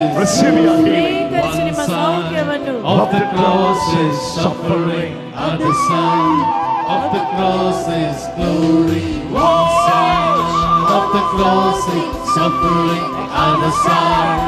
Receive your healing. ಸ್ವೀಕರಿಸಿ ನಿಮ್ಮ ಸೌಖ್ಯವನ್ನು. Of the cross is suffering, other side of the cross is glory. One side of the cross is suffering, other side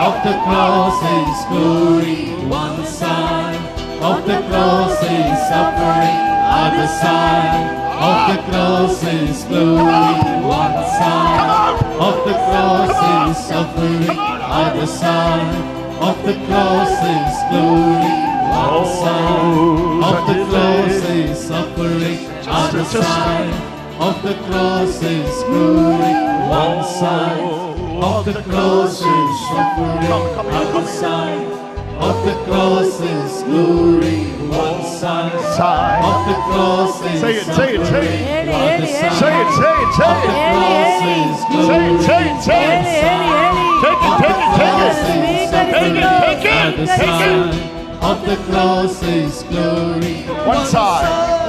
of the cross is glory. One side of the cross is suffering, other side of the cross is glory. One side of the cross is suffering, other side of the cross is glory. One side of the cross is suffering, other side of the cross is glory. One side of the cross is suffering, other side of the cross is glory. One side of the cross is suffering, other side of the cross is glory. Of the cross is glory. One side.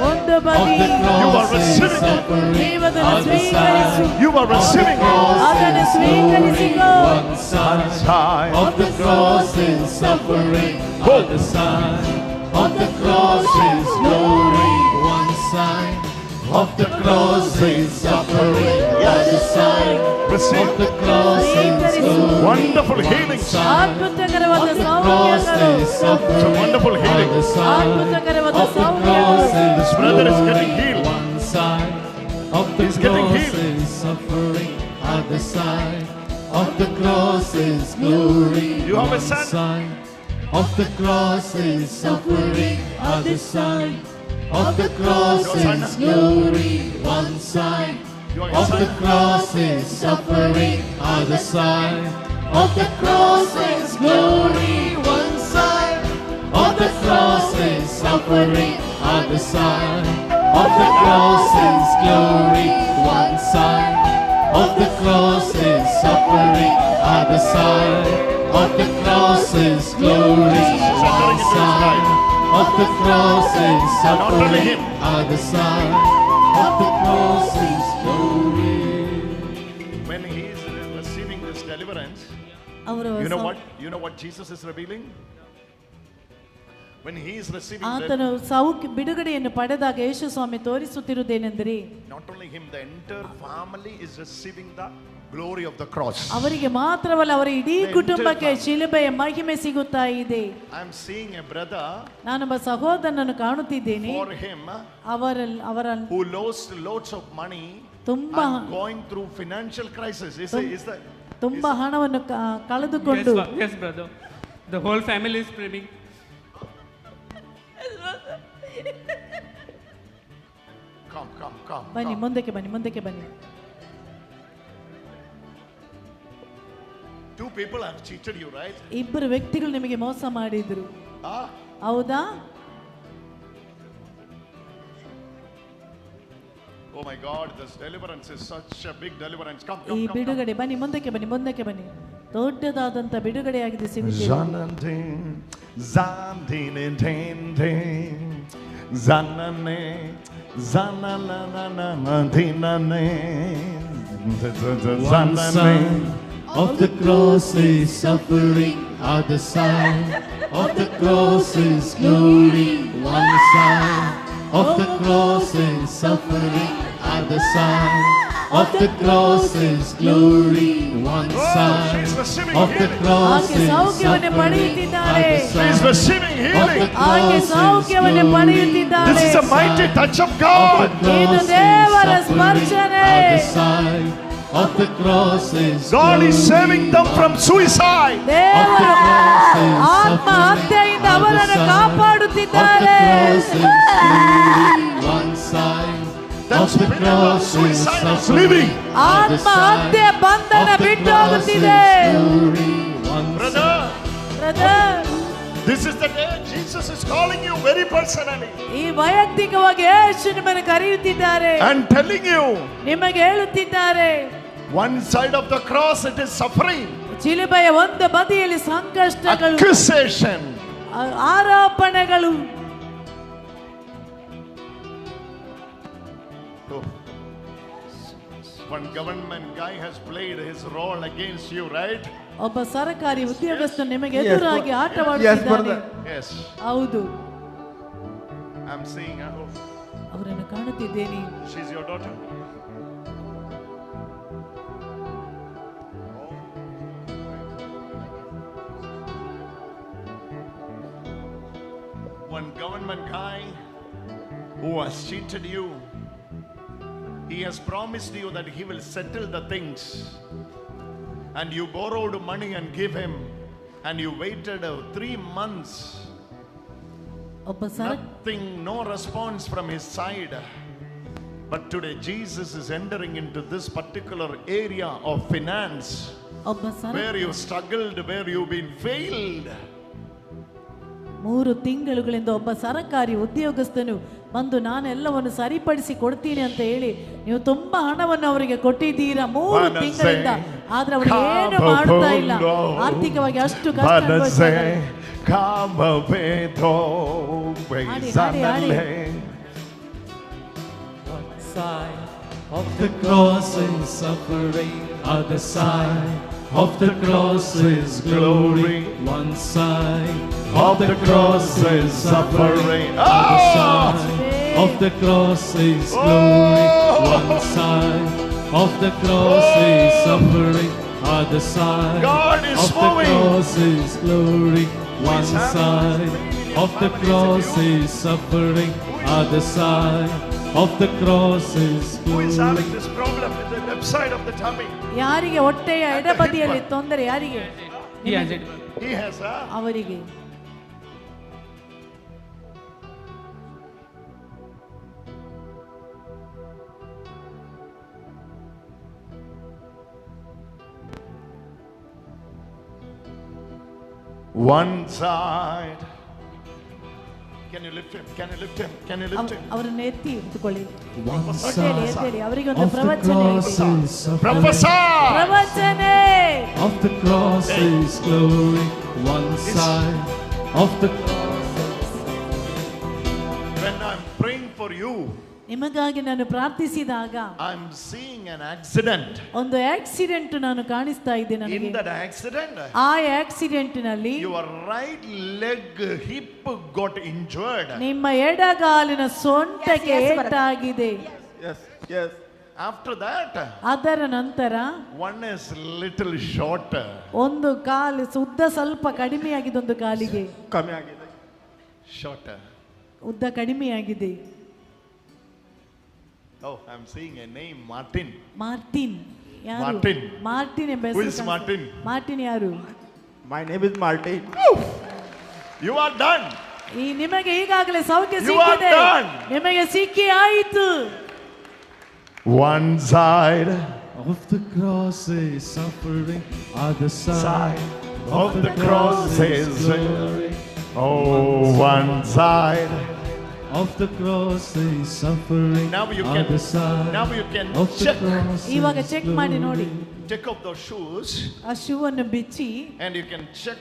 ಒಂದು Of ಬದಿ the cross is receiving it. suffering, ನೀವದನ್ನು other ಸ್ವೀಕರಿಸು. side You are receiving it. ಅದನ್ನು ಸ್ವೀಕರಿಸಿಕೋ. one side Side. of the cross is suffering, other side of the cross is glory. One side of the cross is suffering, other side Receive. of the cross is glory. Wonderful healing. ಅದ್ಭುತಕರವಾದ Of the cross ಸೌಖ್ಯಗಳು. is suffering, wonderful healing. other side ಅದ್ಭುತಕರವಾದ of the cross ಸೌಖ್ಯಗಳು. is brother is glory. getting healed. One side of the He's getting cross healed. is suffering, other side of the cross is glory. You have a One son? side of the cross is suffering, other side of the cross Your son? is glory. One side You are of your the son? cross is suffering, other side of the cross is glory. One side of the cross is suffering, other side of the cross is glory. One side of the cross is suffering, other side of the cross is glory. One side of the cross is suffering, other side of the cross is glory. When he is receiving this deliverance, ಅವರು you know what Jesus is revealing? When he is receiving ಆತನು ಸೌಖ್ಯ ಬಿಡುಗಡೆಯನ್ನು ಪಡೆದಾಗ ಯೇಸು ಸ್ವಾಮಿ ತೋರಿಸುತ್ತಿರುವುದೇನೆಂದರೆ not only him, the entire family is receiving the glory of the cross. ಅವರಿಗೆ ಮಾತ್ರವಲ್ಲ ಅವರ ಇಡೀ ಕುಟುಂಬಕ್ಕೆ ಶಿಲುಬೆಯ ಮಹಿಮೆ ಸಿಗುತ್ತಾ ಇದೆ. I am seeing a brother ನಾನೊಬ್ಬ ಸಹೋದರನನ್ನು ಕಾಣುತ್ತಿದ್ದೇನೆ. for him ಅವರ who lost loads of money ತುಂಬಾ and going through financial crisis. Is that ತುಂಬಾ ಹಣವನ್ನು ಕಳೆದುಕೊಂಡು Yes, brother. The whole family is praying. come ಬನ್ನಿ ಮುಂದಕ್ಕೆ ಬನ್ನಿ. Two people have cheated you, right? ಇಬ್ಬರು ವ್ಯಕ್ತಿಗಳು ನಿಮಗೆ ಮೋಸ ಮಾಡಿದ್ರು, Ah, ಹೌದಾ? oh my God, this deliverance is such a big deliverance. Come. ಈ ಬಿಡುಗಡೆ ಬನ್ನಿ ಮುಂದಕ್ಕೆ ಬನ್ನಿ. ದೊಡ್ಡದಾದಂತ ಬಿಡುಗಡೆಯಾಗಿದೆ ಸಿಗುತ್ತಿದೆ. One side of the cross is suffering, other side of the cross is glory. One side of the cross is suffering, other side of the cross is glory. One side of the cross ಆಕೆ is ಸೌಖ್ಯವನ್ನು suffering, ಪಡೆಯುತ್ತಿದ್ದಾಳೆ. other She is side receiving of the healing. ಆಕೆ cross ಸೌಖ್ಯವನ್ನು is glory. ಪಡೆಯುತ್ತಿದ್ದಾಳೆ. This is a mighty touch of Of God. the cross ಇದು is ದೇವರ suffering, ಸ್ಪರ್ಶನೆ. other side of the cross is God is glory. saving them from suicide. ದೇವರು ಆತ್ಮಹತ್ಯೆಯಿಂದ ಅವರನ್ನು ಕಾಪಾಡುತ್ತಿದ್ದಾರೆ. That's suicide is leaving. ಆತ್ಮಹತ್ಯೆ ಬಂಧನ ಬಿಟ್ಟು ಹೋಗುತ್ತಿದೆ. Brother, this is the day Jesus is calling you very personally ಈ ವೈಯಕ್ತಿಕವಾಗಿ ಯೇಸು ನಿಮ್ಮನ್ನು ಕರೆಯುತ್ತಿದ್ದಾರೆ, and telling you, ನಿಮಗೆ ಹೇಳುತ್ತಿದ್ದಾರೆ, one side of the cross it is suffering, ಶಿಲುಬೆಯ ಒಂದು ಬದಿಯಲ್ಲಿ ಸಂಕಷ್ಟಗಳು, accusation. ಆರೋಪಣೆಗಳು. Oh. One government guy has played his role against you, right? ಒಬ್ಬ ಸರಕಾರಿ ಉದ್ಯೋಗಸ್ಥ ನಿಮಗೆ ಎದುರಾಗಿ Yes, ಆಟವಾಡುತ್ತಿದ್ದಾನೆ. brother. Yes. ಹೌದು, I'm seeing her. Oh, ಅವರನ್ನು ಕಾಣುತ್ತಿದ್ದೇನೆ. she's your daughter. One government guy who has cheated you, he has promised you that he will settle the things, and you borrowed money and give him, and you waited 3 months. ಒಬ್ಬ Nothing, no response from his side. But today Jesus is entering into this particular area of finance where you struggled, where you've been failed. 3 ತಿಂಗಳುಗಳಿಂದ ಒಬ್ಬ ಸರಕಾರಿ ಉದ್ಯೋಗಸ್ಥನು ಬಂದು ನಾನೆಲ್ಲವನ್ನು ಸರಿಪಡಿಸಿ ಕೊಡ್ತೀನಿ ಅಂತ ಹೇಳಿ ನೀವು ತುಂಬಾ ಹಣವನ್ನು ಅವರಿಗೆ ಕೊಟ್ಟಿದ್ದೀರಾ 3 ತಿಂಗಳಿಂದ. ಆದ್ರೆ ಅವರು ಏನು ಮಾಡ್ತಾ ಇಲ್ಲ, ಆರ್ಥಿಕವಾಗಿ ಅಷ್ಟು ಕಷ್ಟ ಅನುಭವಿಸ್ತಾರೆ. Side of the cross is suffering, other side of the cross is glory. One side of the cross is suffering, other side of the cross is glory. One side of the cross is suffering, other side of the cross is glory. One side of the cross is suffering, other side of the cross is Who is glory. having this problem with the left side of the tummy? ಯಾರಿಗೆ ಹೊಟ್ಟೆಯ ಎಡಬದಿಯಲ್ಲಿ ತೊಂದರೆ? ಯಾರಿಗೆ? He has it. He has a. ಅವರಿಗೆ. One side. Can you lift him? Can you lift him? Can you lift him? ಅವರನ್ನು ಎತ್ತಿ ಇಟ್ಟುಕೊಳ್ಳಿ. One ಎದ್ದೇಳಿ, side ಎದ್ದೇಳಿ. ಅವರಿಗೆ ಒಂದು of the ಪ್ರವಚನ cross ಇದೆ. is suffering, Prophesy! ಪ್ರವಚನೆ. of the cross is glory. One side of the When I'm praying for you, ನಿಮಗಾಗಿ ನಾನು ಪ್ರಾರ್ಥಿಸಿದಾಗ I'm seeing an accident. ಒಂದು ಆಕ್ಸಿಡೆಂಟ್ ನಾನು ಕಾಣಿಸ್ತಾ ಇದ್ದೆ ನನಗೆ. In that accident, ಆ ಆಕ್ಸಿಡೆಂಟ್ ನಲ್ಲಿ your right leg hip got injured. ನಿಮ್ಮ ಎಡಗಾಲಿನ ಸೊಂಟಕ್ಕೆ ಏಟಾಗಿದೆ. Yes, yes. After that, ಅದರ ನಂತರ one is little shorter. ಒಂದು ಕಾಲು ಉದ್ದ ಸ್ವಲ್ಪ ಕಡಿಮೆಯಾಗಿದೆ, ಒಂದು ಕಾಲಿಗೆ ಕಮ್ಮಿ ಆಗಿದೆ. Shorter. ಉದ್ದ ಕಡಿಮೆಯಾಗಿದೆ. Oh, I'm seeing a name, Martin. Martin. ಯಾರು? ಮಾರ್ಟಿನ್. ಮಾರ್ಟಿನ್ ಎಂಬ Who ಹೆಸರು is ಕಾಣಿಸ್ತಾ- Martin? ಮಾರ್ಟಿನ್ ಯಾರು? My name is Martin. You are done. ಈ ನಿಮಗೆ ಈಗಾಗಲೇ ಸೌಖ್ಯ You are ಸಿಕ್ಕಿದೆ, done. ನಿಮಗೆ ಸಿಕ್ಕಿ ಆಯಿತು. One side of the cross is suffering, other side of the cross is glory. oh, one side. Of the cross is suffering, Now you other can. side Now you can of the check. cross ಇವಾಗ is check ಮಾಡಿ ನೋಡಿ. glory. Take off those shoes, ಆ shoe ಅನ್ನು ಬಿಚ್ಚಿ and you can check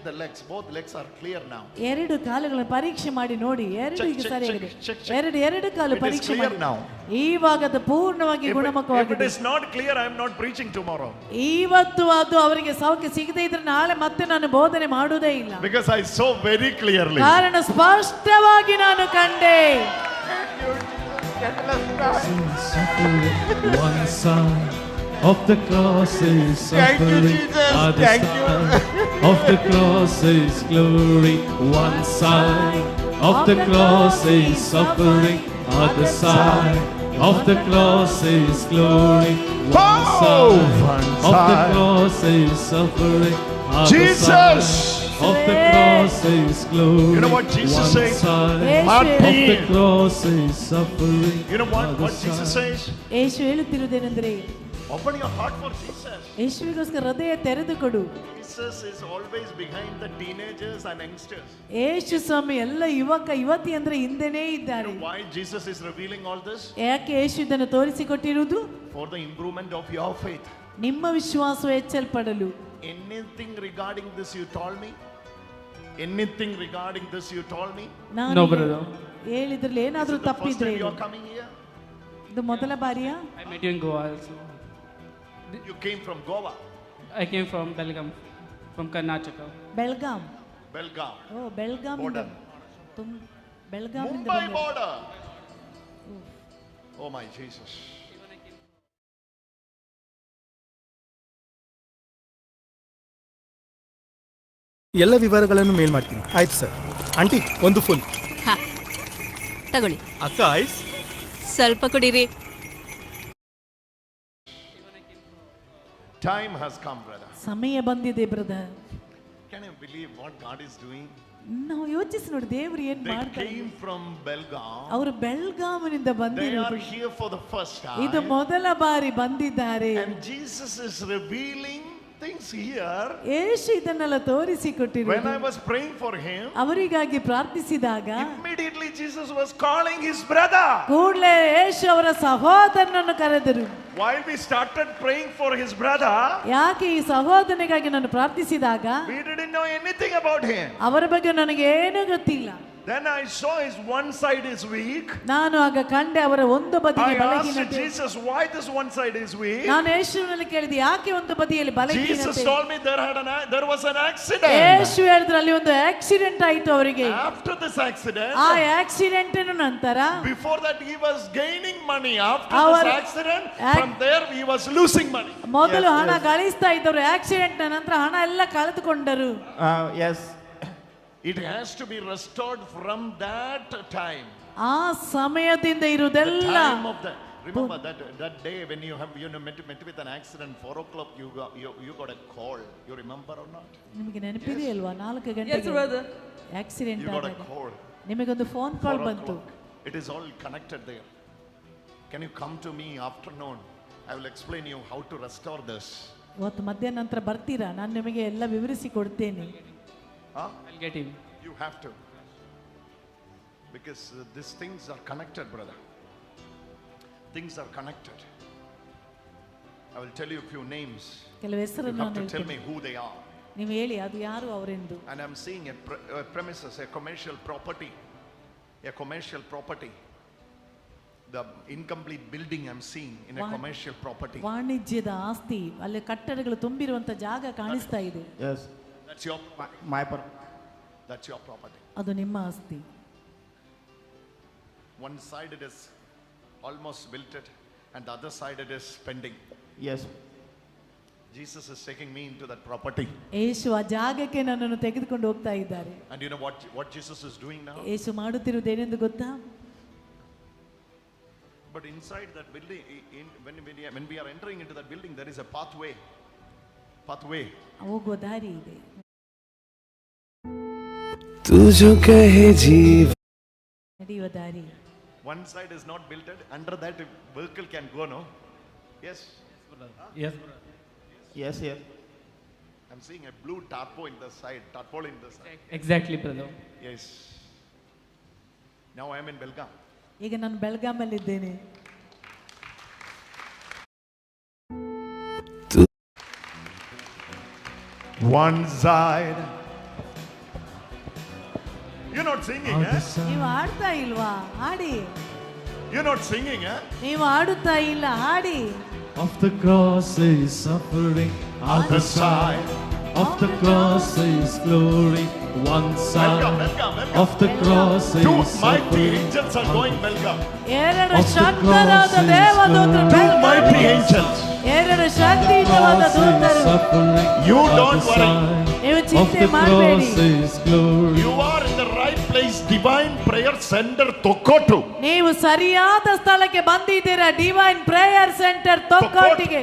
the legs. Both legs are clear now. ಎರಡು ಕಾಲುಗಳನ್ನು ಪರೀಕ್ಷೆ ಮಾಡಿ ನೋಡಿ. ಎರಡು Check, ಈಗ check, ಸರಿಯಾಗಿದೆ. check, check. ಎರಡು ಕಾಲು It is ಪರೀಕ್ಷೆ clear ಮಾಡಿ. now. ಇವಾಗ ಅದು ಪೂರ್ಣವಾಗಿ If it ಗುಣಮುಖವಾಗಿದೆ. is not clear, I am not preaching tomorrow. ಇವತ್ತು ಅದು ಅವರಿಗೆ ಸೌಖ್ಯ ಸಿಗದೆ ಇದ್ರೆ ನಾಳೆ ಮತ್ತೆ ನಾನು ಬೋಧನೆ ಮಾಡುವುದೇ ಇಲ್ಲ. Because I saw very clearly. ಕಾರಣ ಸ್ಪಷ್ಟವಾಗಿ ನಾನು ಕಂಡೆ. Suffering, one side of the cross is Thank you, suffering, Jesus. other Thank you. side of the cross is glory. One side of the cross is suffering, other side of the cross is glory. One Oh, side one of the side. cross is suffering, other Jesus. side of the cross is glory. You know what Jesus One says? side Yesu of the cross is suffering. You know what Jesus says? Yesu ಹೇಳುತ್ತಿರುವುದೇನೆಂದರೆ, Open your heart for Jesus. ಯೇಸುವಿಗೋಸ್ಕರ ಹೃದಯ ತೆರೆದು ಕೊಡು. Jesus is always behind the teenagers and youngsters. ಯೇಸು ಸ್ವಾಮಿ ಎಲ್ಲ ಯುವತಿ ಅಂದ್ರೆ ಹಿಂದೆನೇ You ಇದ್ದಾರೆ. know why Jesus is revealing all this? ಯಾಕೆ ಯೇಸು ಇದನ್ನು ತೋರಿಸಿಕೊಟ್ಟಿರುವುದು? For the improvement of your faith. ನಿಮ್ಮ ವಿಶ್ವಾಸವು ಹೆಚ್ಚಲ್ಪಡಲು. Anything regarding this you told me? Anything regarding this you told me? ನಾನು No, brother. ಹೇಳಿದ್ರಲ್ಲಿ ಏನಾದ್ರೂ This is the first ತಪ್ಪಿದ್ರೆ time you are coming here? ಇದು ಮೊದಲ ಬಾರಿಯಾ? I met you in Goa also. You came from Goa, I came from Belgaum, from Karnataka. Belgaum. Belgaum, O Belgaum Border. ಬೆಳ್ಗಾಮಿಂದ Mumbai ಬಂದದ್ದು. border. Oh my Jesus. ಎಲ್ಲ ವಿವರಗಳನ್ನು ಮೇಲ್ ಮಾಡ್ತೀನಿ. ಆಯ್ತು sir. Aunty ಒಂದು full. ಹಾ ತಗೊಳ್ಳಿ, ಅಕ್ಕ ಐಸ್. ಸ್ವಲ್ಪ ಕುಡೀರಿ. Time has come, brother. ಸಮಯ ಬಂದಿದೆ brother. Can you believe what God is doing? ನಾವು ಯೋಚಿಸಿ ನೋಡಿ ದೇವ್ರು ಏನ್ They ಮಾಡ್ತಾರೆ. came from Belgaum. ಅವರು ಬೆಳ್ಗಾಮಿನಿಂದ They ಬಂದಿರೋದು. are here for the first ಇದು time. ಮೊದಲ ಬಾರಿ ಬಂದಿದ್ದಾರೆ. And Jesus is revealing things here. ಯೇಸು ಇದನ್ನೆಲ್ಲ When ತೋರಿಸಿಕೊಟ್ಟಿರೋದು. I was praying for him, ಅವರಿಗಾಗಿ ಪ್ರಾರ್ಥಿಸಿದಾಗ immediately Jesus was calling his brother. ಕೂಡಲೇ ಯೇಸು ಅವರ ಸಹೋದರನನ್ನು ಕರೆದರು. While we started praying for his brother, ಯಾಕೆ ಈ ಸಹೋದರನಿಗಾಗಿ ನಾನು ಪ್ರಾರ್ಥಿಸಿದಾಗ we didn't know anything about him. ಅವರ ಬಗ್ಗೆ ನನಗೆ ಏನೂ ಗೊತ್ತಿಲ್ಲ. Then I saw his one side is weak. ನಾನು ಆಗ ಕಂಡೆ ಅವರ ಒಂದು ಬದಿಗೆ I asked ಬಲಹೀನತೆ. Jesus why this one side is weak. ನಾನು ಯೇಸುವಿನಲ್ಲಿ ಕೇಳಿದೆ ಯಾಕೆ ಒಂದು ಬದಿಯಲ್ಲಿ Jesus ಬಲಹೀನತೆ. told me there was an accident. ಯೇಸು ಹೇಳಿದ್ರು ಅಲ್ಲಿ ಒಂದು ಆಕ್ಸಿಡೆಂಟ್ ಆಯಿತು ಅವರಿಗೆ. After this accident, ಆ ಆಕ್ಸಿಡೆಂಟ್ ನಂತರ before that he was gaining money. After Our this accident, from there he was losing money. ಮೊದಲು Yes, ಹಣ yes. ಗಳಿಸ್ತಾ ಇದ್ದವರು ಆಕ್ಸಿಡೆಂಟ್ ನಂತರ ಹಣ ಎಲ್ಲ ಕಳೆದುಕೊಂಡರು. Yes. It has to be restored from that time. ಆ ಸಮಯದಿಂದ The ಇರುವುದೆಲ್ಲ time of the remember that day when you met with an accident 4 o'clock you got a call. You remember or not? ನಿಮಗೆ ನೆನಪಿದೆ ಅಲ್ವಾ 4 Yes, ಗಂಟೆಗೆ brother. Accident You got a ಆದಾಗ call. ನಿಮಗೊಂದು phone call 4 ಬಂತು. o'clock. It is all connected there. Can you come to me afternoon? I will explain you how to restore this. ಇವತ್ತು ಮಧ್ಯಾಹ್ನ ನಂತರ ಬರ್ತೀರಾ, ನಾನು ನಿಮಗೆ ಎಲ್ಲ ವಿವರಿಸಿ ಕೊಡ್ತೇನೆ. Huh? I'll get him. You have to. Because these things are connected, brother. Things are connected. I will tell you a few names. ಕೆಲವು You ಹೆಸರನ್ನು have ನಾನು to tell me ಹೇಳ್ತೇನೆ. who they are. ನೀವು ಹೇಳಿ ಅದು ಯಾರು ಅವರೆಂದು. And I'm seeing a premises, a commercial property. A commercial property. The incomplete building I'm seeing in a commercial property. ವಾಣಿಜ್ಯದ ಆಸ್ತಿ, ಅಲ್ಲಿ ಕಟ್ಟಡಗಳು ತುಂಬಿರುವಂತ ಜಾಗ ಕಾಣಿಸ್ತಾ ಇದೆ. Yes. That's your That's your property. ಅದು ನಿಮ್ಮ ಆಸ್ತಿ. One side it is almost built it, and the other side it is pending. Yes. Jesus is taking me into that property. ಯೇಸು ಆ ಜಾಗಕ್ಕೆ ನನ್ನನ್ನು ತೆಗೆದುಕೊಂಡು ಹೋಗ್ತಾ ಇದ್ದಾರೆ. And you know what Jesus is doing now? ಯೇಸು ಮಾಡುತ್ತಿರುವುದೇನೆಂದು ಗೊತ್ತಾ? But inside that building, when we are entering into that building, there is a pathway. ಹೋಗುವ ದಾರಿ ಇದೆ. ನಡೆಯುವ ದಾರಿ. One side is not built. Under that vehicle can go, no? Yes. Yes, brother. Yes, yes. I'm seeing a blue tarpaulin in the side. Exactly, brother. Yes. Now I am in Belgaum. ಈಗ ನಾನು ಬೆಳಗಾಮಲ್ಲಿದ್ದೇನೆ. One side. You're not singing, eh? ನೀವು ಆಡ್ತಾ ಇಲ್ವಾ? ಹಾಡಿ. You're not singing, eh? ನೀವು ಆಡುತ್ತಾ ಇಲ್ಲ, ಹಾಡಿ. Of the cross is suffering, other side. Of the cross is glory, one side. Welcome. Of the cross Two is mighty suffering. angels are going Belgaum. ಎರಡು Of the ಶಕ್ತರಾದ cross is ದೇವದೂತರು glory. Two mighty ಬೆಳಗಾವಿಗೆ. angels. ಎರಡು ಶಕ್ತಿಯುತವಾದ Cross is ದೂತರು. suffering, You other don't worry. side. ನೀವು Of ಚಿಂತೆ the ಮಾಡಬೇಡಿ. cross is glory. You are in the right place. Divine Prayer Center, Tokotu. ನೀವು ಸರಿಯಾದ ಸ್ಥಳಕ್ಕೆ ಬಂದಿದ್ದೀರಾ. ಡಿವೈನ್ ಪ್ರೇಯರ್ ಸೆಂಟರ್ ತೊಕ್ಕೋಟಿಗೆ.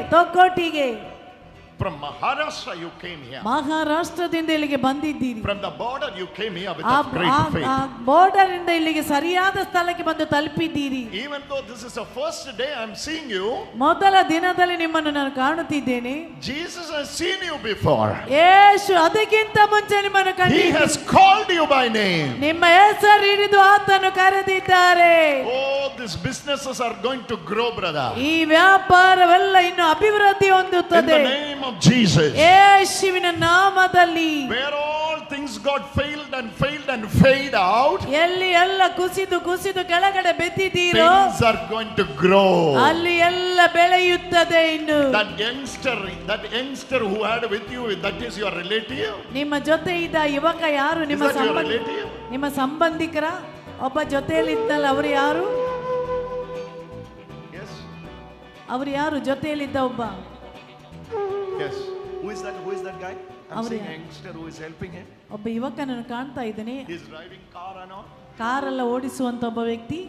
From Maharashtra you came here. ಮಹಾರಾಷ್ಟ್ರದಿಂದ ಇಲ್ಲಿಗೆ ಬಂದಿದ್ದೀರಿ. From the border you came here with ಆ a great faith. ಬಾರ್ಡರ್ ಇಂದ ಇಲ್ಲಿಗೆ ಸರಿಯಾದ ಸ್ಥಳಕ್ಕೆ ಬಂದು ತಲುಪಿದ್ದೀರಿ. Even though this is the first day I'm seeing you, ಮೊದಲ ದಿನದಲ್ಲಿ ನಿಮ್ಮನ್ನು ನಾನು ಕಾಣುತ್ತಿದ್ದೇನೆ. Jesus has seen you before. ಯೇಸು ಅದಕ್ಕಿಂತ ಮುಂಚೆ ನಿಮ್ಮನ್ನು He ಕಂಡಿದ್ದಾನೆ. has called you by name. ನಿಮ್ಮ ಹೆಸರು ಹಿಡಿದು ಆತನು ಕರೆದಿದ್ದಾರೆ. Oh, these businesses are going to grow, brother. ಈ ವ್ಯಾಪಾರವೆಲ್ಲ ಇನ್ನು ಅಭಿವೃದ್ಧಿ In ಹೊಂದುತ್ತದೆ. the name of Jesus. ಯೇಸುವಿನ ನಾಮದಲ್ಲಿ. Where all things got failed and fade out, ಎಲ್ಲಿ ಎಲ್ಲ ಕುಸಿದು ಕುಸಿದು ಕೆಳಗಡೆ ಬೆದ್ದಿದ್ದೀರೋ things are going to grow. ಅಲ್ಲಿ ಎಲ್ಲ ಬೆಳೆಯುತ್ತದೆ ಇನ್ನು. That youngster who had with you, that is your relative. ನಿಮ್ಮ ಜೊತೆ ಇದ್ದ ಯುವಕ ಯಾರು? Is that your relative? ನಿಮ್ಮ ಸಂಬಂಧಿಕರ? ಒಬ್ಬ ಜೊತೆಯಲ್ಲಿ ಇದ್ದಲ್ಲ, ಅವರು ಯಾರು? Yes. ಅವರು ಯಾರು? ಜೊತೆಯಲ್ಲಿದ್ದ ಒಬ್ಬ. Yes. Who is that guy? I'm Avru seeing a yaru? youngster who is helping him. ಒಬ್ಬ ಯುವಕನನ್ನು ಕಾಣ್ತಾ ಇದ್ದೇನೆ. He is driving car and all. ಕಾರೆಲ್ಲ ಓಡಿಸುವಂತ ಒಬ್ಬ ವ್ಯಕ್ತಿ.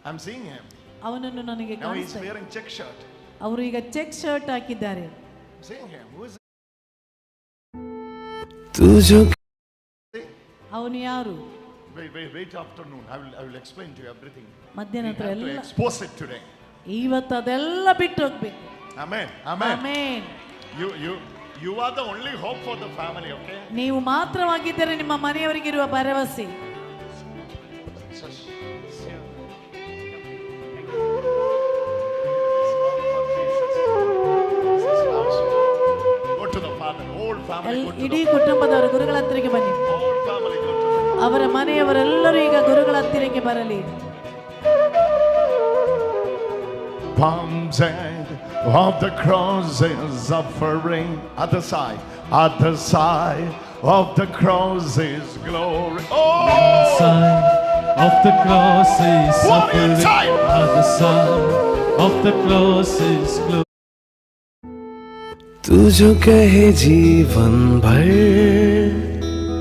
I'm seeing him. ಅವನನ್ನು ನನಗೆ Now he is ಕಾಣಿಸ್ತಾ ಇದೆ. wearing check shirt. ಅವರು ಈಗ ಚೆಕ್ ಶರ್ಟ್ ಹಾಕಿದ್ದಾರೆ. I'm seeing him. Who is ಅವನು ಯಾರು? Wait afternoon. I will explain to you everything. ಮಧ್ಯಾಹ್ನ We ಹತ್ರ have to ಎಲ್ಲ expose it today. ಇವತ್ತು ಅದೆಲ್ಲ ಬಿಟ್ಟು ಹೋಗ್ಬೇಕು. Amen. Amen. Amen. You are the only hope for the family, okay? ನೀವು ಮಾತ್ರವಾಗಿದ್ದರೆ ನಿಮ್ಮ ಮನೆಯವರಿಗಿರುವ ಭರವಸೆ. Go to the father. Whole family. Go to ಇಡೀ the ಕುಟುಂಬದವರು ಗುರುಗಳ ಹತ್ತಿರಕ್ಕೆ ಬನ್ನಿ. whole family. Go to the ಅವರ ಮನೆಯವರೆಲ್ಲರೂ ಈಗ ಗುರುಗಳ ಹತ್ತಿರಕ್ಕೆ ಬರಲಿ. palms end of the cross is suffering. Other side of the cross is glory. Oh, Side of the cross is One more suffering. time. Other side of the cross is glory. तू जो कहे जीवन भर